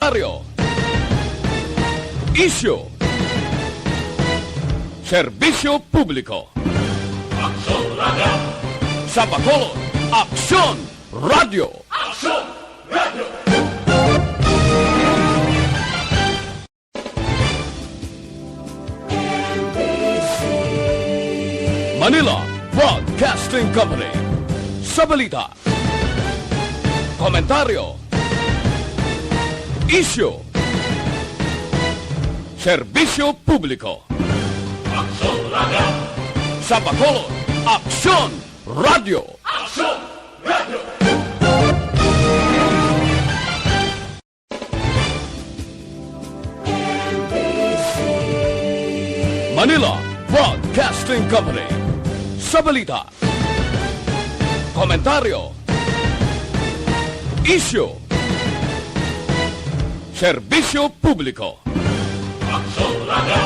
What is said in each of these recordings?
Komentaryo, isyu, serbisyo publiko. Aksyon Radio! Sa Bacolod, Aksyon Radio! Aksyon Radio! Manila Broadcasting Company. Sa balita, komentaryo, isyu, serbisyo publiko. Aksyon Radio! Sa Bacolod, Aksyon Radio! Aksyon Radio! Manila Broadcasting Company. Sa balita, komentaryo, isyu, serbisyo publiko. Aksyon Radio!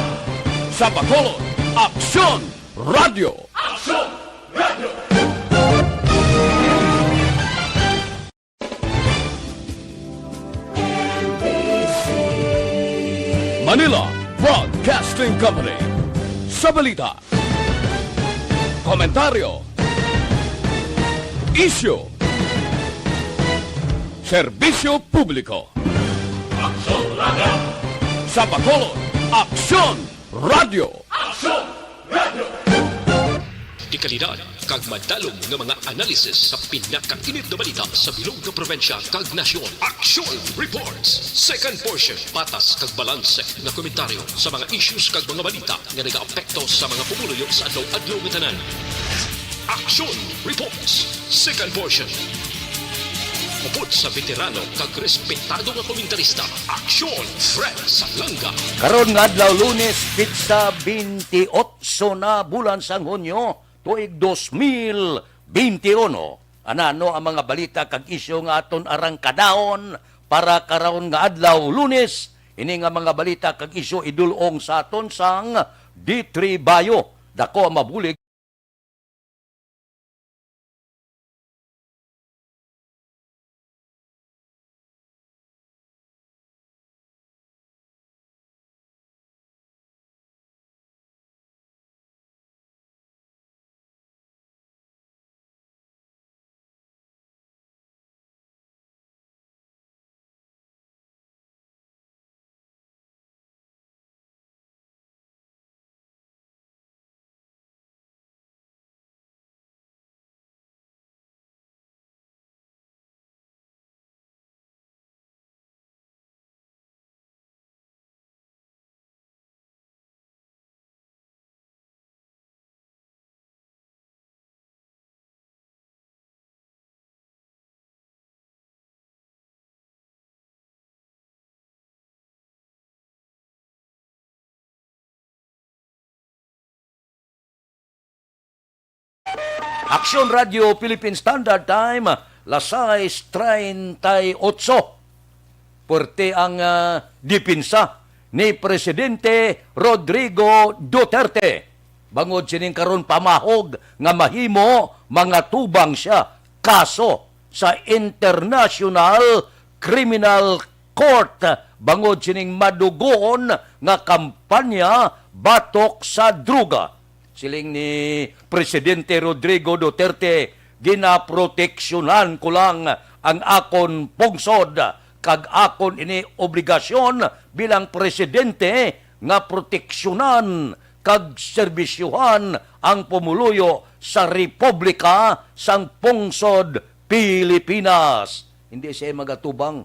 Sa Bacolod, Aksyon Radio! Aksyon Radio! Manila Broadcasting Company. Sa balita, komentaryo, isyu, serbisyo publiko. Aksyon Radio! Sa Bacolod, Aksyon Radio! Aksyon Radio! Di kalidad, kag madalong ng mga analisis sa pinakainit na balita sa bilog na probinsya kag nasyon. Aksyon Reports. Second portion, patas kag balanse na komentaryo sa mga issues kag mga balita nga nag-aapekto sa mga pumuluyo sa adlaw-adlaw nga tanan. Aksyon Reports. Second portion. Upod sa veterano kag respetado nga komentarista. Aksyon Fred Salanga. Karon nga adlaw Lunes, pitsa 28 na bulan sang Hunyo, tuig 2021. Ano ang mga balita kag isyu nga aton arang kadahon para karon nga adlaw Lunes. Ini nga mga balita kag isyu idulong sa aton sang D3 Bayo. Dako ang mabulig Aksyon Radio Philippine Standard Time, las 6:38. Puerte ang dipinsa ni Presidente Rodrigo Duterte. Bangod sining karon pamahog nga mahimo mga tubang siya kaso sa International Criminal Court. Bangod sining madugoon nga kampanya batok sa druga. Siling ni Presidente Rodrigo Duterte, ginaproteksyonan ko lang ang akon pungsod kag akon ini obligasyon bilang presidente nga proteksyonan kag serbisyuhan ang pumuluyo sa Republika sang Pungsod Pilipinas. Hindi siya magatubang.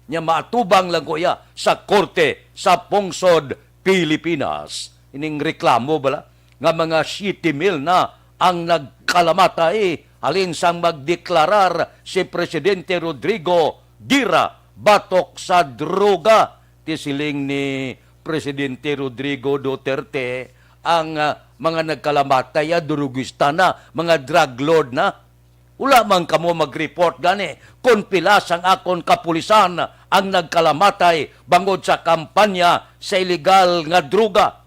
Nya maatubang lang ko ya sa korte sa Pungsod Pilipinas. Ining reklamo bala nga mga 7,000 na ang nagkalamatay halin sang magdeklarar si Presidente Rodrigo Dira batok sa droga. Tisiling ni Presidente Rodrigo Duterte ang mga nagkalamatay durugista na, mga drug lord na. Wala man kamo mag-report gani kung pilas ang akon kapulisan ang nagkalamatay bangod sa kampanya sa illegal nga droga.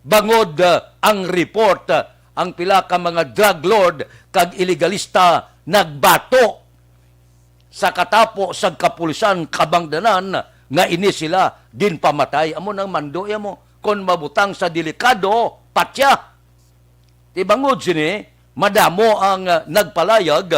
Bangod ang report, ang pila ka mga drug lord kag illegalista nagbato sa katapo sa kapulisan kabangdanan nga ini sila din pamatay. Amo nang mandoya mo kon mabutang sa delikado patya. Tibangod sini madamo ang nagpalayag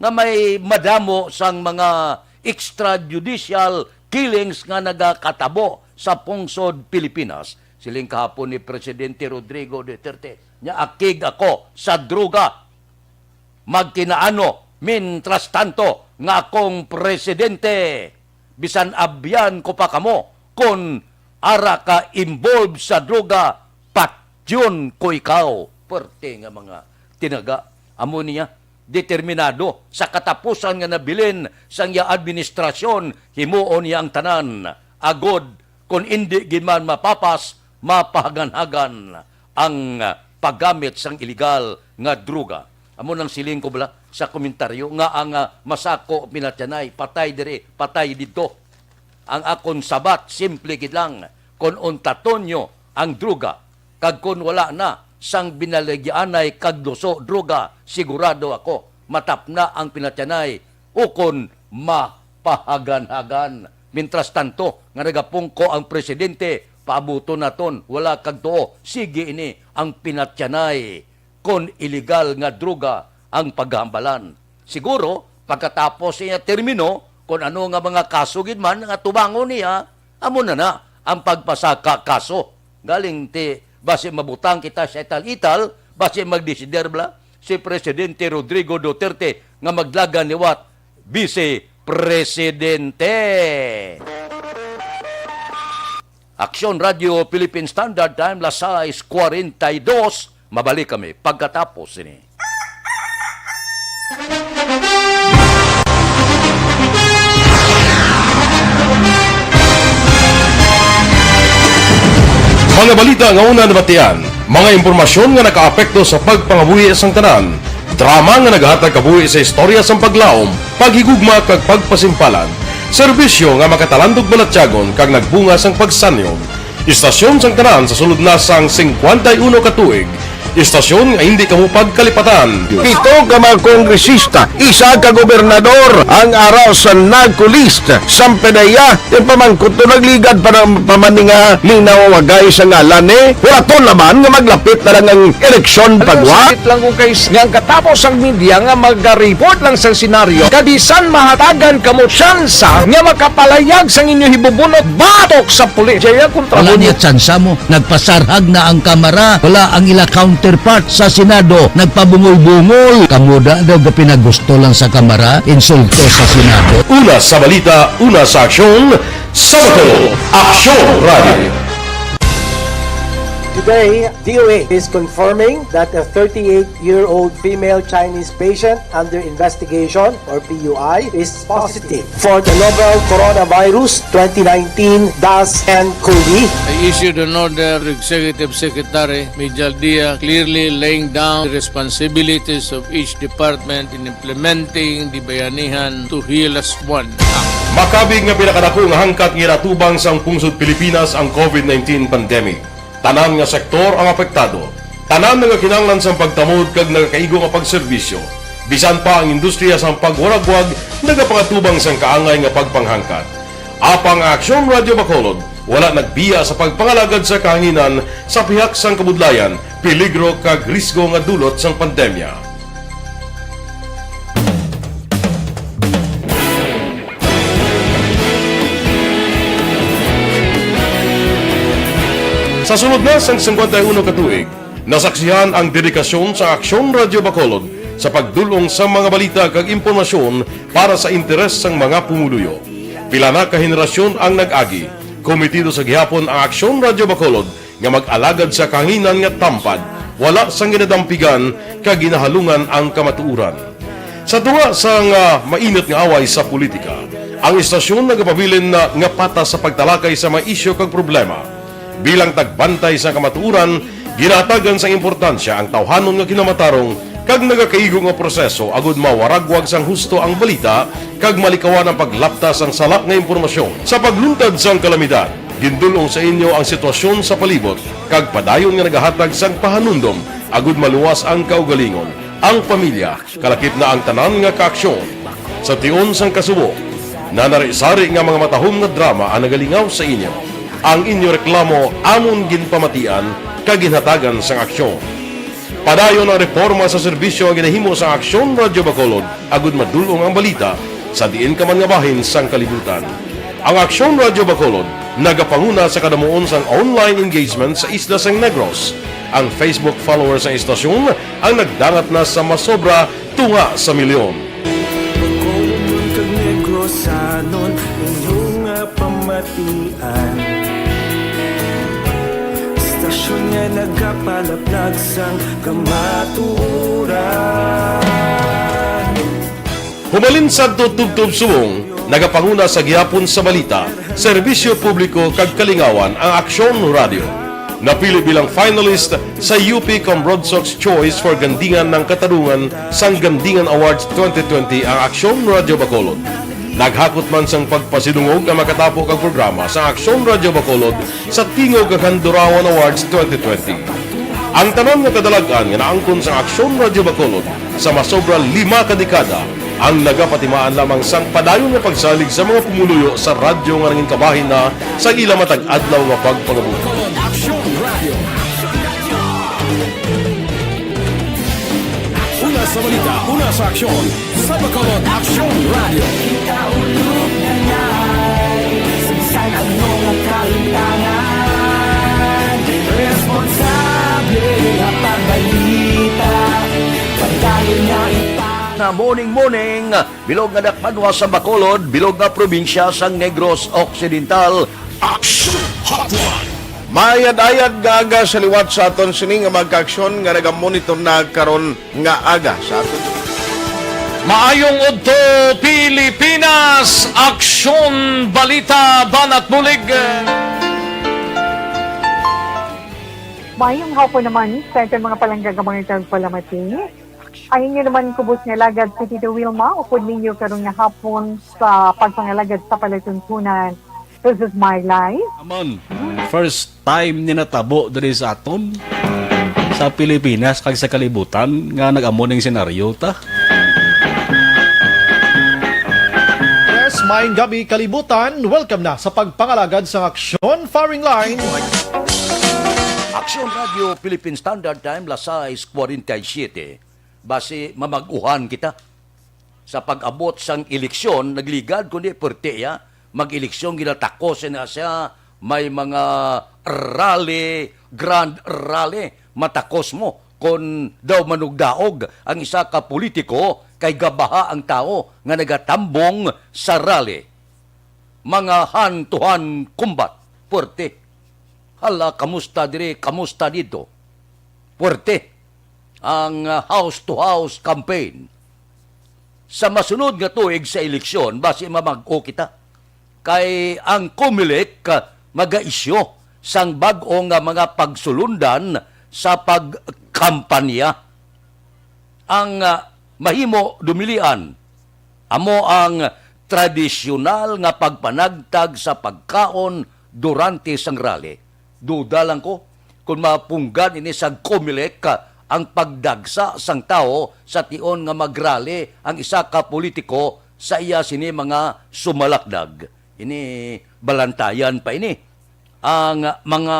nga may madamo sang mga extrajudicial killings nga nagakatabo sa pungsod Pilipinas. Siling kahapon ni Presidente Rodrigo Duterte, nya akig ako sa druga. Magkinaano, mintras tanto, nga akong presidente. Bisan abyan ko pa kamo, kung ara ka involved sa druga, patyon ko ikaw. Perte nga mga tinaga. Amo niya, determinado sa katapusan nga nabilin sang iya administrasyon, himuon niya ang tanan. Agod, kung hindi giman mapapas, mapahagan-hagan ang paggamit sang illegal nga druga. Amo nang siling ko bala sa komentaryo nga ang masako pinatyanay, patay dire, patay dito. Ang akon sabat, simple gid lang, kung untaton nyo ang druga, kag kung wala na sang binaligyanay kag luso druga, sigurado ako, matap na ang pinatyanay, ukon mapahagan-hagan. Mintras tanto, nga nagapungko ang presidente, paabuto naton, wala kag tuo, sige ini ang pinatyanay kon illegal nga druga ang paghambalan. Siguro, pagkatapos niya termino, kung ano nga mga kaso gid man nga tubangon niya, amo na ang pagpasaka kaso. Galing ti, base mabutang kita sa ital-ital, base magdesider bla, si Presidente Rodrigo Duterte nga maglagan ni wat, Vice Presidente. Aksyon Radio Philippine Standard Time, las 6:42. Mabalik kami pagkatapos ini. Mga balita nga una nabatian, mga impormasyon nga nakaapekto sa pagpangabuhi sang tanan, drama nga naghatag kabuhi sa istorya sang paglaom, paghigugma kag pagpasimpalan, serbisyo nga makatalandog balatyagon kag nagbunga sang pagsanyog, istasyon sang tanan sa sulod na sang 51 ka tuig, istasyon nga hindi kamo pagkalipatan. Pito ka mga kongresista, isa ka gobernador ang araw sa nagkulist sa pedaya yung pamangkot to nagligad para pamaninga linaw wagay sa ngalan wala to naman nga maglapit na lang ang eleksyon pagwa. Sakit lang kung kayo nga katapos ang media nga mag-report lang sa senaryo kadisan mahatagan kamo tsansa nga makapalayag sa inyo hibubunot batok sa pulis. Jaya kontra wala niya tsansa mo, nagpasarhag na ang kamera, wala ang ila counterpart sa Senado, nagpabungol-bungol. Kamuda daw pinagusto lang sa kamera, insulto sa Senado. Una sa balita, una sa aksyon, Sabado, Aksyon Radio. Today, DOA is confirming that a 38-year-old female Chinese patient under investigation, or PUI, is positive for the novel coronavirus 2019-10-CoV. I issued an order to Executive Secretary Major Dia clearly laying down the responsibilities of each department in implementing the Bayanihan to Heal as One Act. Makabig nga pinakadako nga hangkat nga natubang sang pungsod Pilipinas ang COVID-19 pandemic. Tanan nga sektor ang apektado. Tanan nga kinahanglan sang pagtamod kag nagakaigo nga pagserbisyo. Bisan pa ang industriya sang pagwaragwag nagapangatubang sang kaangay nga pagpanghangkat. Apang Aksyon Radio Bacolod wala nagbiya sa pagpangalagad sa kahanginan sa pihak sang kabudlayan, peligro kag risgo nga dulot sang pandemya. Sa sunod na sang 51 katuig, nasaksihan ang dedikasyon sa Aksyon Radio Bacolod sa pagdulong sa mga balita kag impormasyon para sa interes sang mga pumuluyo. Pila na ka henerasyon ang nag-agi, komitido sa gihapon ang Aksyon Radio Bacolod nga mag-alagad sa kahanginan nga tampad, wala sang ginadampigan kag ginahalungan ang kamatuuran. Sa tunga sang mainit nga away sa politika, ang istasyon nagapabilin na nga patas sa pagtalakay sa mga isyu kag problema. Bilang tagbantay sa kamatuuran, ginatagan sa importansya ang tawhanon nga kinamatarong kag nagakaigo nga proseso agud mawaragwag sang husto ang balita kag malikawan ang paglaptas ang salak nga impormasyon. Sa pagluntad sang kalamidad, gindulong sa inyo ang sitwasyon sa palibot kag padayon nga nagahatag sang pahanundom agud maluwas ang kaugalingon, ang pamilya, kalakip na ang tanan nga kaaksyon. Sa tiun sang kasubo, na narisari nga mga matahom nga drama ang nagalingaw sa inyo. Ang inyo reklamo amon ginpamatian kaginhatagan sang aksyon. Padayon ang reforma sa serbisyo ang ginahimo sa Aksyon Radyo Bacolod agud madulong ang balita sa diin ka man nga bahin sang kalibutan. Ang Aksyon Radyo Bacolod nagapanguna sa kadamuon sang online engagement sa Isla Sang Negros. Ang Facebook followers sa istasyon ang nagdangat na sa masobra tunga sa milyon. Istasyon nga nagapalaplag sang kamatuuran. Humalin sa tutubtub subong, nagapanguna sa gihapon sa balita, serbisyo publiko kag kalingawan ang Aksyon Radio. Napili bilang finalist sa UP Comrade Sox Choice for Gandingan ng Katarungan sang Gandingan Awards 2020 ang Aksyon Radio Bacolod. Naghakot man sang pagpasidungog ang makatapo kang programa sa Aksyon Radio Bacolod sa Tingog kag Handurawan Awards 2020. Ang tanon nga kadalagan nga naangkon sa Aksyon Radio Bacolod sa masobra 5 kadekada ang nagapatimaan lamang sang padayon nga pagsalig sa mga pumuluyo sa radyo nga nanging kabahin na sa ila matag adlaw nga pagpangabuhi. Una sa balita, una sa aksyon, sa Bacolod Aksyon Radio. Kaulog na ngay, SalangaNo nga kailangan. Responsable nga pagbalita, pagdayon nga Na morning, bilog nga dakpanwa sa Bacolod, bilog nga probinsya sang Negros Occidental. Aksyon Hotline. Mayad-ayad nga aga sa liwat sa aton sini nga magka-aksyon nga nagamonitor na karon nga aga sa aton. Maayong udto Pilipinas, Aksyon Balita Banat Bulig. Mayong hapon naman sa ating mga palanggagamang itang palamati. Ay inyo naman kubos nga lagad sa Tito Wilma, upod ninyo karon nga hapon sa pagpangalagad sa palatuntunan. This is my life. Amon, first time ni natabo diri sa aton sa Pilipinas kag sa kalibutan nga nag-amo ning senaryo ta. Yes, maayong gabi kalibutan. Welcome na sa pagpangalagad sa Aksyon Firing Line. Aksyon Radio Philippine Standard Time, Lasais 47. Base mamaguhan kita sa pag-abot sang eleksyon, nagligad kundi perteya, mag-eleksyon ginatakos na siya, may mga rally, grand rally, matakos mo kung daw manugdaog ang isa ka politiko kay gabaha ang tao nga nagatambong sa rally. Mga hantuhan kumbat, puerte. Hala, kamusta dire, kamusta dito? Puerte ang house-to-house campaign. Sa masunod nga tuig sa eleksyon, base mamag-o kita, kay ang Comelec maga-isyo sang bag-o nga mga pagsulundan sa pagkampanya. Ang mahimo dumilian amo ang tradisyonal nga pagpanagtag sa pagkaon durante sang rally. Duda lang ko kung mapunggan ini sa Comelec ang pagdagsa sang tao sa tion nga magrally ang isa ka politiko sa iya sini mga sumalakdag. Ini balantayan pa ini ang mga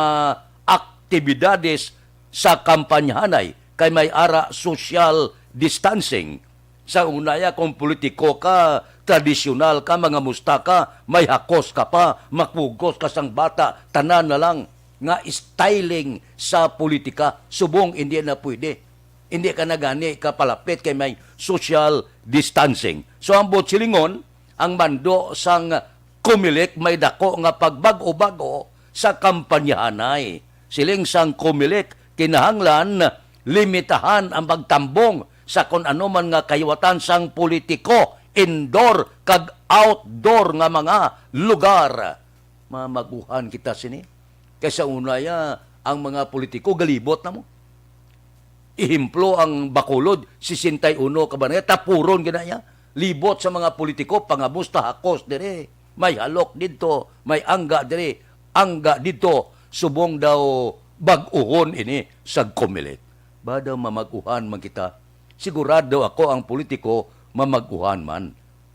aktibidades sa kampanyahanay kay may ara social distancing. Sa unaya kung politiko ka, tradisyonal ka, mga musta ka, may hakos ka pa, makpugos ka sang bata, tanan na lang nga styling sa politika, subong hindi na pwede. Hindi ka na gani kapalapit kay may social distancing. So ang botsilingon, ang mando sang Comelec may dako nga pagbago-bago sa kampanyahanay. Siling sang Comelec kinahanglan limitahan ang pagtambong sa kung ano man nga kayawatan sang politiko, indoor kag outdoor nga mga lugar. Mamaguhan kita sini. Kaysa unaya ang mga politiko galibot na mo. Ihimplo ang Bacolod 61 ka ba na tapuron ginaya. Libot sa mga politiko pangamusta hakos dire. May halok dito, may angga dire, angga dito, subong daw bag-uhon ini sa Comelec. Ba daw mamaguhan man kita? Sigurado ako ang politiko mamaguhan man.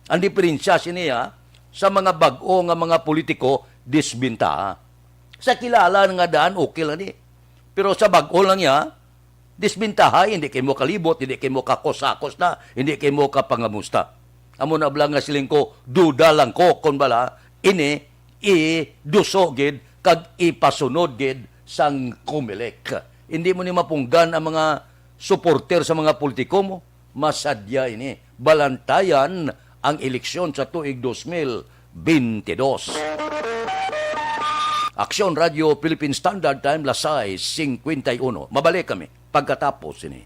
Ang diferensya siniya sa mga bag-o nga mga politiko disbinta. Sa kilala nga daan okay lang ni. Pero sa bag-o lang niya disbintaha, hindi kayo mo kalibot, hindi kayo mo kakosakos na, hindi kayo mo kapangamusta. Amo na blang nga siling ko, duda lang ko, kung bala, ini, i-duso gid, kag ipasunod gid, sang kumilik. Hindi mo ni mapunggan ang mga supporter sa mga politiko mo. Masadya ini. Balantayan ang eleksyon sa tuig 2022. Aksyon Radio Philippine Standard Time, Lasay, 51. Mabalik kami pagkatapos ini.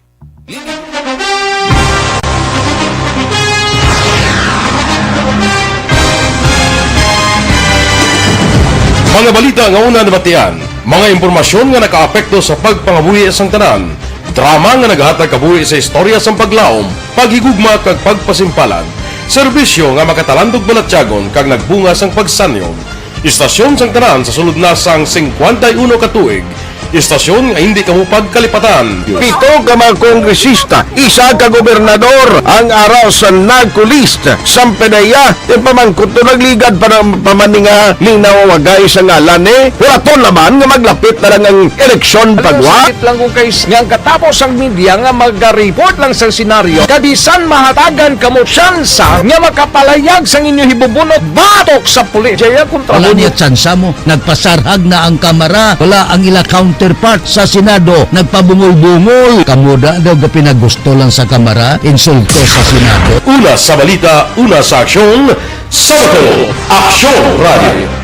Mga balita nga una nabatian, mga impormasyon nga nakaapekto sa pagpangabuhi sang tanan, drama nga naghatag kabuhi sa istorya sang paglaom, paghigugma kag pagpasimpalan, serbisyo nga makatalandog balatyagon kag nagbunga sang pagsanyon, istasyon sang tanan sa sulod na sang 51 katuig, istasyon nga hindi kamupag kalipatan. 7 ka mga kongresista, 1 ka gobernador ang araw sa nagkulist sampedaya pamangkot to nagligad para pamaninga linaw wagay sa ngalan wala to naman nga maglapit na lang ang eleksyon pagwa. Sakit lang kung kayo nga katapos ang media nga mag-report lang sa senaryo kabisan mahatagan kamo tsansa nga makapalayag sa inyo hibubunot batok sa pulis. Jaya kontra Wala niya tsansa mo. Nagpasarhag na ang kamara. Wala ang ila counterpart sa Senado. Nagpabungol-bungol. Kamuda daw ga pinagusto lang sa kamara. Insulto sa Senado. Una sa balita, una sa aksyon, SalangaNo, Aksyon Radio.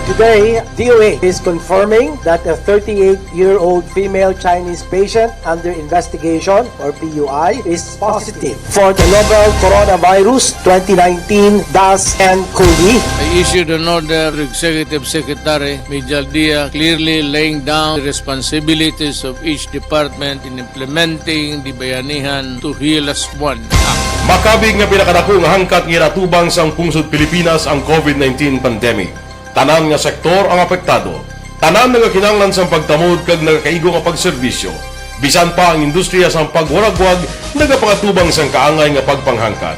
Today, DOA is confirming that a 38-year-old female Chinese patient under investigation, or PUI, is positive for the novel coronavirus 2019-nCoV. I issued an order to Executive Secretary Major Dia clearly laying down the responsibilities of each department in implementing the Bayanihan to Heal as One Act. Makabig nga pinakadako nga hangkat nga natubang sang pungsod Pilipinas ang COVID-19 pandemic. Tanan nga sektor ang apektado. Tanan nga kinahanglan sang pagtamod kag nagakaigo nga pagserbisyo. Bisan pa ang industriya sang pagwaragwag nagapangatubang sang kaangay nga pagpanghangkat.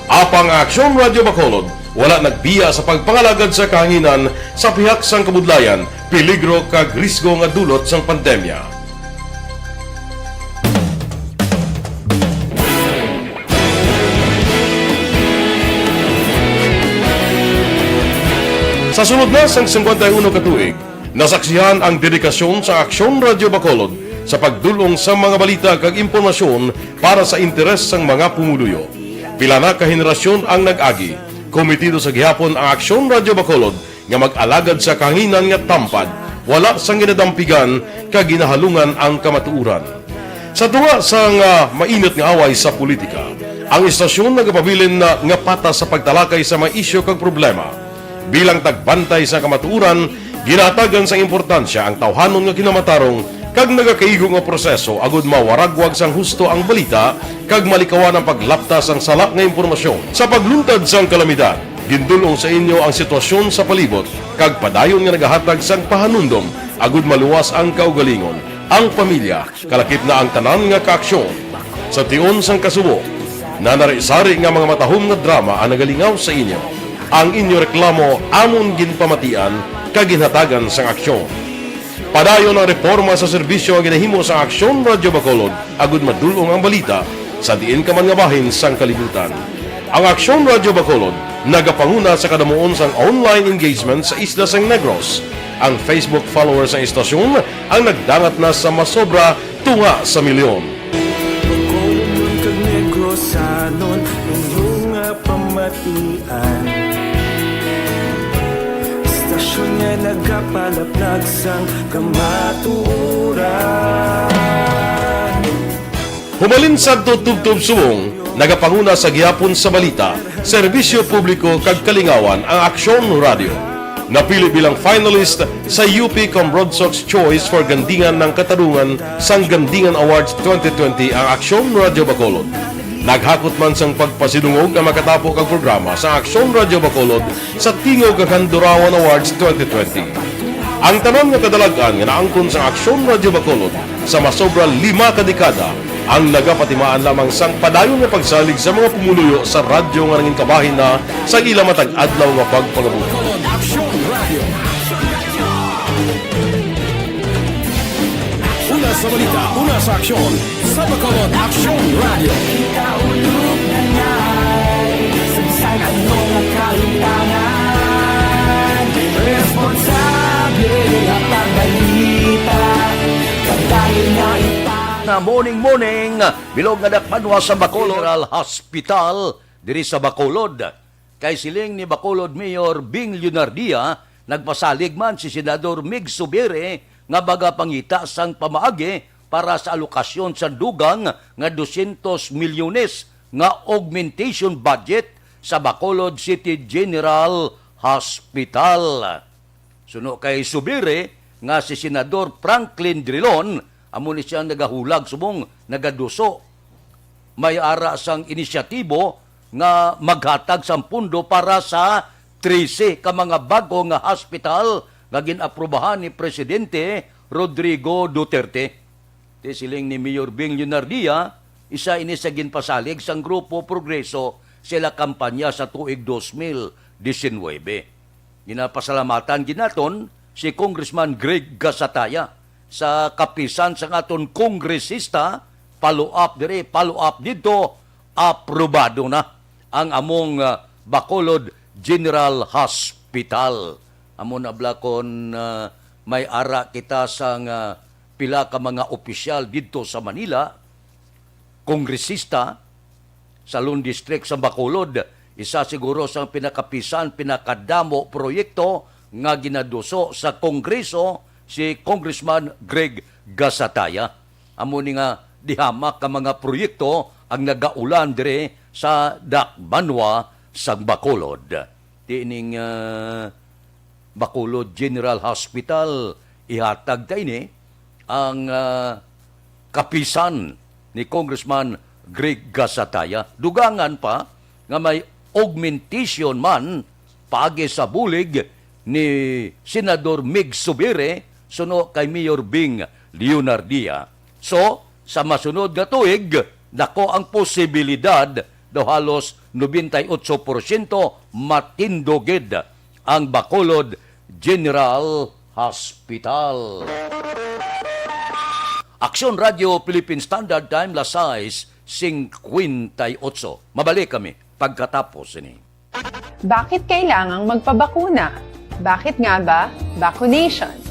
Apang Aksyon Radio Bacolod wala nagbiya sa pagpangalagad sa kahanginan sa pihak sang kabudlayan, peligro kag risgo nga dulot sang pandemya. Sa sunod na sang 51 katuig, nasaksihan ang dedikasyon sa Aksyon Radio Bacolod sa pagdulong sa mga balita kag impormasyon para sa interes sang mga pumuluyo. Pila na ka henerasyon ang nag-agi, komitido sa gihapon ang Aksyon Radio Bacolod nga mag-alagad sa kahanginan nga tampad, wala sang ginadampigan kag ginahalungan ang kamatuuran. Sa tunga sang mainit nga away sa politika, ang istasyon nagapabilin na nga patas sa pagtalakay sa mga isyu kag problema. Bilang tagbantay sa kamatuuran, ginatagan sa importansya ang tawhanon nga kinamatarong kag nagakaigo nga proseso agud mawaragwag sang husto ang balita kag malikawan ang paglaptas ang salak nga impormasyon. Sa pagluntad sang kalamidad, gindulong sa inyo ang sitwasyon sa palibot kag padayon nga nagahatag sang pahanundom agud maluwas ang kaugalingon, ang pamilya, kalakip na ang tanan nga kaaksyon. Sa tion sang kasubo, nanari-sari nga mga matahom nga drama ang nagalingaw sa inyo. Ang inyo reklamo amon ginpamatian kaginhatagan sang aksyon. Padayon ang reforma sa serbisyo ang ginahimo sa Aksyon Radio Bacolod agud madulong ang balita sa diin ka man nga bahin sang kalibutan. Ang Aksyon Radio Bacolod nagapanguna sa kadamuon sang online engagement sa isla sang Negros. Ang Facebook followers sa istasyon ang nagdangat na sa masobra tunga sa milyon. Bacolod kag Negros sanon inyong pamatian. Stasyon nga nagapalaplag sang kamaturan. Humalin sa tutubtub subong, nagapanguna sa gihapon sa balita, serbisyo publiko kag kalingawan ang Aksyon Radio. Napili bilang finalist sa UP Broadsox Choice for Gandingan ng Katarungan sang Gandingan Awards 2020 ang Aksyon Radio Bacolod. Naghakot man sang pagpasidungog ang makatapo kag programa sa Aksyon Radio Bacolod sa Tingog kag Handurawan Awards 2020. Ang tanan nga kadalagan nga naangkon sa Aksyon Radio Bacolod sa masobra 5 ka dekada ang nagapatimaan lamang sang padayon nga pagsalig sa mga pumuluyo sa radyo nga nangin kabahin na sa ila matag adlaw nga pagpangabuhi. Aksyon Radio. Una sa balita, una sa aksyon. Sa Bacolod Aksyon Radio. Kaulog na na'y SalangaNo ang kalintangan. Responsable at pagbalita. Kagaya na Na morning, bilog nga dakpanwa sa Bacolod General Hospital diri sa Bacolod. Kay siling ni Bacolod Mayor Bing Leonardia, nagpasalig man si Senador Mig Subire nga baga pangita sang pamaagi para sa alokasyon sa dugang nga 200 milyones nga augmentation budget sa Bacolod City General Hospital. Suno kay Subire nga si Senador Franklin Drilon, amo ni siya nagahulag subong nagaduso. May ara sang inisyatibo nga maghatag sang pundo para sa 13 ka mga bago nga hospital nga ginaprubahan ni Presidente Rodrigo Duterte. Ti siling ni Mayor Bing Leonardia, isa ini sa ginpasalig sang Grupo Progreso sila kampanya sa tuig 2019. Ginapasalamatan ginaton si Congressman Greg Gasataya sa kapisan sa aton kongresista, follow up dito, aprobado na ang among Bacolod General Hospital. Amon ablakon may ara kita sang pila ka mga opisyal dito sa Manila, kongresista sa Lone District sa Bacolod, isa siguro sa pinakapisan, pinakadamo proyekto nga ginaduso sa Kongreso si Congressman Greg Gasataya. Amo ni nga dihamak ka mga proyekto ang nagaulan dire sa Dakbanwa sa Bacolod. Tining Bacolod General Hospital ihatag kay ang kapisan ni Congressman Greg Gasataya. Dugangan pa nga may augmentation man paagi sa bulig ni Senador Mig Subire suno kay Mayor Bing Leonardia. So, sa masunod nga tuig, dako ang posibilidad do halos 98% matindogid ang Bacolod General Hospital. Aksyon Radio Philippine Standard Time, las 6:58. Mabalik kami pagkatapos ini. Bakit kailangang magpabakuna? Bakit nga ba vaccination?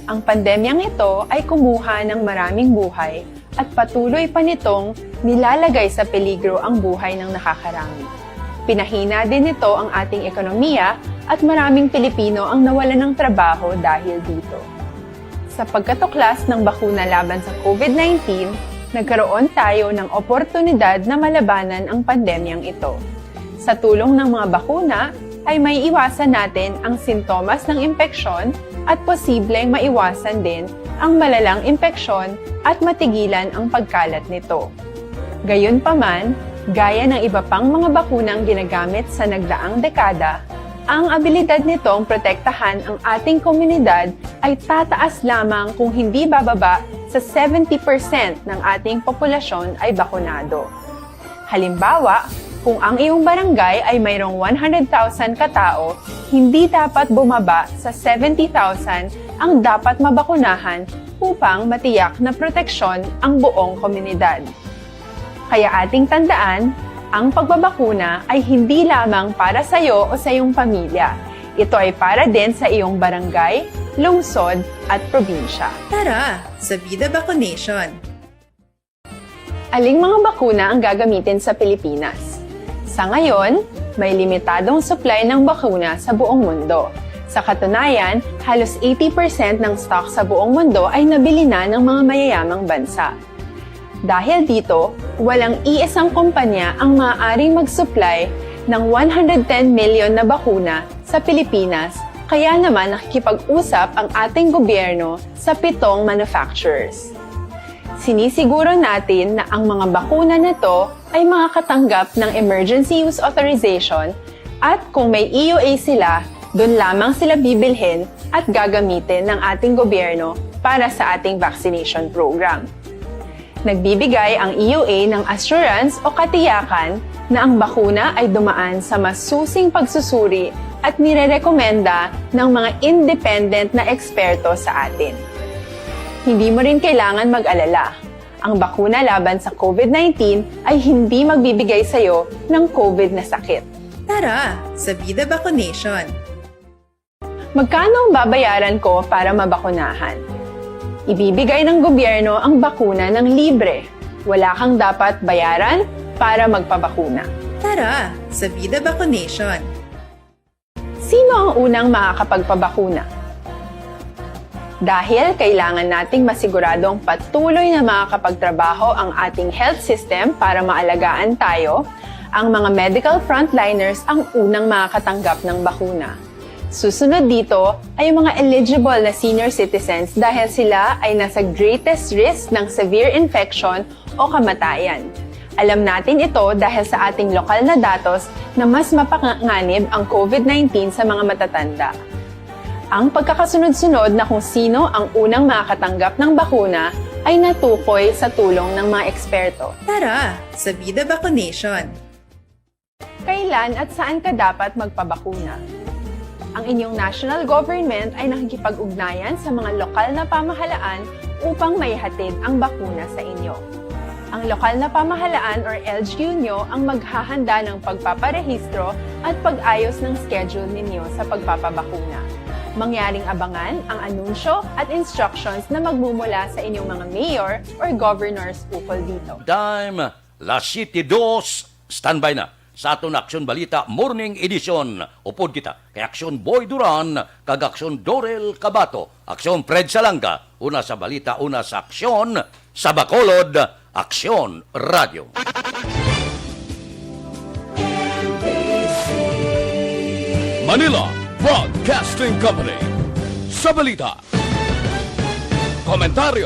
Ang pandemyang ito ay kumuha ng maraming buhay at patuloy pa nitong nilalagay sa peligro ang buhay ng nakakarami. Pinahina din nito ang ating ekonomiya at maraming Pilipino ang nawalan ng trabaho dahil dito. Sa pagkatuklas ng bakuna laban sa COVID-19, nagkaroon tayo ng oportunidad na malabanan ang pandemyang ito. Sa tulong ng mga bakuna, ay may iwasan natin ang sintomas ng impeksyon at posibleng maiwasan din ang malalang impeksyon at matigilan ang pagkalat nito. Gayunpaman, gaya ng iba pang mga bakunang ginagamit sa nagdaang dekada, ang abilidad nitong protektahan ang ating komunidad ay tataas lamang kung hindi bababa sa 70% ng ating populasyon ay bakunado. Halimbawa, kung ang iyong barangay ay mayroong 100,000 katao, hindi dapat bumaba sa 70,000 ang dapat mabakunahan upang matiyak na proteksyon ang buong komunidad. Kaya ating tandaan, ang pagbabakuna ay hindi lamang para sa iyo o sa iyong pamilya. Ito ay para din sa iyong barangay, lungsod at probinsya. Tara, sa Vida Vaccination! Aling mga bakuna ang gagamitin sa Pilipinas? Sa ngayon, may limitadong supply ng bakuna sa buong mundo. Sa katunayan, halos 80% ng stock sa buong mundo ay nabili na ng mga mayayamang bansa. Dahil dito, walang iisang kumpanya ang maaaring mag-supply ng 110 million na bakuna sa Pilipinas, kaya naman nakikipag-usap ang ating gobyerno sa 7 manufacturers. Sinisiguro natin na ang mga bakuna na ito ay makakatanggap ng Emergency Use Authorization at kung may EUA sila, doon lamang sila bibilhin at gagamitin ng ating gobyerno para sa ating vaccination program. Nagbibigay ang EUA ng assurance o katiyakan na ang bakuna ay dumaan sa masusing pagsusuri at nirerekomenda ng mga independent na eksperto sa atin. Hindi mo rin kailangan mag-alala. Ang bakuna laban sa COVID-19 ay hindi magbibigay sa'yo ng COVID na sakit. Tara, sa Vida Vaccination. Magkano ang babayaran ko para mabakunahan? Ibibigay ng gobyerno ang bakuna ng libre. Wala kang dapat bayaran para magpabakuna. Tara, sa Vida Vaccination. Sino ang unang makakapagpabakuna? Dahil kailangan nating masiguradong patuloy na makakapagtrabaho ang ating health system para maalagaan tayo, ang mga medical frontliners ang unang makakatanggap ng bakuna. Susunod dito ay yung mga eligible na senior citizens dahil sila ay nasa greatest risk ng severe infection o kamatayan. Alam natin ito dahil sa ating lokal na datos na mas mapanganib ang COVID-19 sa mga matatanda. Ang pagkakasunod-sunod na kung sino ang unang makakatanggap ng bakuna ay natukoy sa tulong ng mga eksperto. Tara, sa Vida Vaccination. Kailan at saan ka dapat magpabakuna? Ang inyong national government ay nakikipag-ugnayan sa mga lokal na pamahalaan upang maihatid ang bakuna sa inyo. Ang lokal na pamahalaan or LGU nyo ang maghahanda ng pagpaparehistro at pag-ayos ng schedule ninyo sa pagpapabakuna. Mangyaring abangan ang anunsyo at instructions na magmumula sa inyong mga mayor or governors ukol dito. Time, las 7:02, standby na sa aton Aksyon Balita Morning Edition. Upod kita kay Aksyon Boy Duran, kag Aksyon Dorel Cabato, Aksyon Fred Salanga, una sa balita, una sa aksyon, sa Bacolod, Aksyon Radio. Manila Broadcasting Company. Sa balita. Komentaryo.